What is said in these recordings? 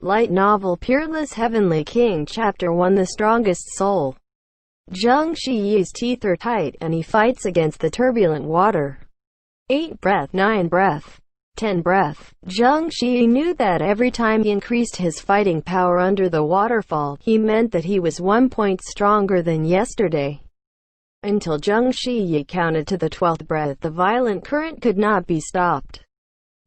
Light novel Peerless Heavenly King Chapter 1 The Strongest Soul. Zheng Shiyi's teeth are tight, and he fights against the turbulent water. 8 breath, 9 breath, 10 breath. Zheng Shiyi knew that every time he increased his fighting power under the waterfall, he meant that he was 1 point stronger than yesterday. Until Zheng Shiyi counted to the 12th breath, the violent current could not be stopped.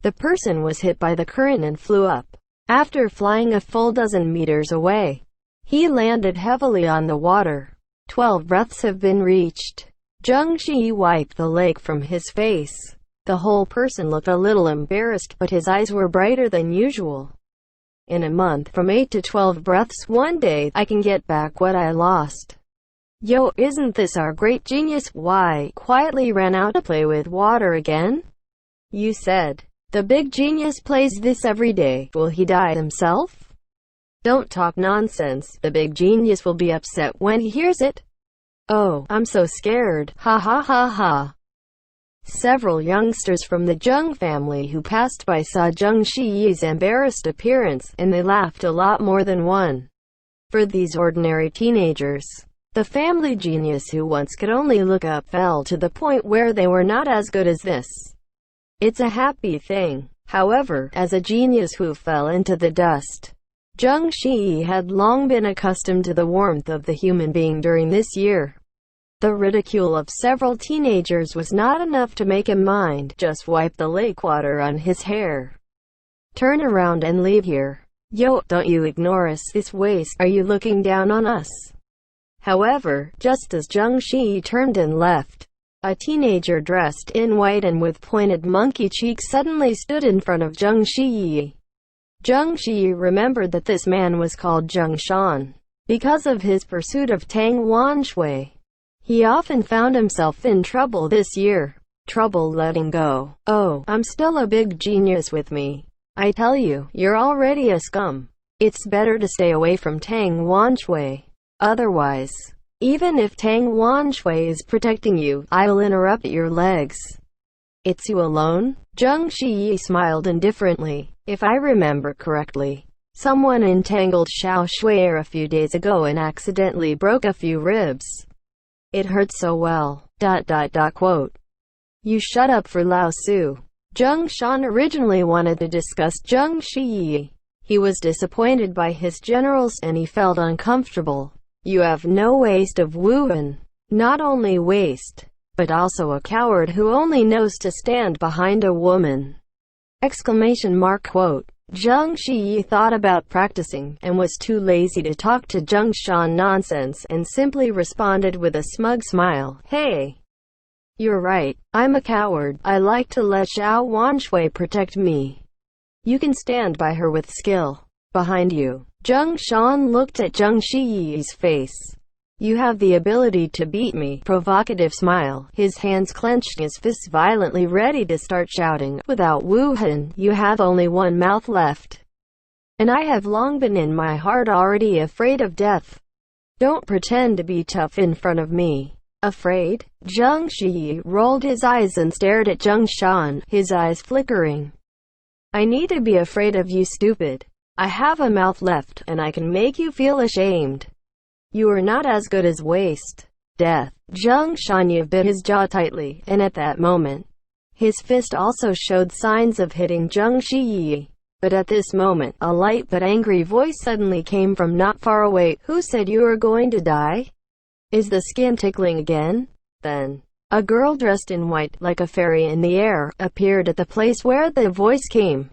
The person was hit by the current and flew up. After flying a full dozen meters away, he landed heavily on the water. 12 breaths have been reached. Zheng Shiyi wiped the lake from his face. The whole person looked a little embarrassed, but his eyes were brighter than usual. In a month, from 8 to 12 breaths one day, I can get back what I lost. Yo, isn't this our great genius? Why, quietly ran out to play with water again? You said. The big genius plays this every day. Will he die himself? Don't talk nonsense. The big genius will be upset when he hears it. Oh, I'm so scared. Ha ha ha ha. Several youngsters from the Zheng family who passed by saw Zheng Shiyi's embarrassed appearance, and they laughed a lot more than one. For these ordinary teenagers, the family genius who once could only look up fell to the point where they were not as good as this. It's a happy thing. However, as a genius who fell into the dust, Zheng Shiyi had long been accustomed to the warmth of the human being during this year. The ridicule of several teenagers was not enough to make him mind. Just wipe the lake water on his hair. Turn around and leave here. Yo, don't you ignore us this waste. Are you looking down on us? However, just as Zheng Shiyi turned and left, a teenager dressed in white and with pointed monkey cheeks suddenly stood in front of Zheng Shiyi. Zheng Shiyi remembered that this man was called Zheng Shan. Because of his pursuit of Tang Wanshui, he often found himself in trouble this year. Trouble letting go. Oh, I'm still a big genius with me. I tell you, you're already a scum. It's better to stay away from Tang Wanshui. Otherwise, even if Tang Wanshui is protecting you, I'll interrupt your legs. It's you alone? Zheng Shiyi smiled indifferently. If I remember correctly, someone entangled Xiao Shui a few days ago and accidentally broke a few ribs. It hurt so well. Quote. You shut up for Lao Su. Zheng Shan originally wanted to discuss Zheng Shiyi. He was disappointed by his generals, and he felt uncomfortable. You have no waste of Wuhan. Not only waste, but also a coward who only knows to stand behind a woman. Quote. Zheng Shiyi thought about practicing, and was too lazy to talk to Zheng Shan nonsense, and simply responded with a smug smile. Hey! You're right, I'm a coward. I like to let Xiao Wanshui protect me. You can stand by her with skill. Behind you. Zheng Shan looked at Zheng Shiyi's face. You have the ability to beat me. Provocative smile. His hands clenched, his fists violently ready to start shouting. Without Wuhan, you have only one mouth left. And I have long been in my heart already afraid of death. Don't pretend to be tough in front of me. Afraid? Zheng Shiyi rolled his eyes and stared at Zheng Shan, his eyes flickering. I need to be afraid of you, stupid. I have a mouth left, and I can make you feel ashamed. You are not as good as waste. Death. Zheng Shan bit his jaw tightly, and at that moment, his fist also showed signs of hitting Zheng Shiyi. But at this moment, a light but angry voice suddenly came from not far away. Who said you are going to die? Is the skin tickling again? Then, a girl dressed in white, like a fairy in the air, appeared at the place where the voice came.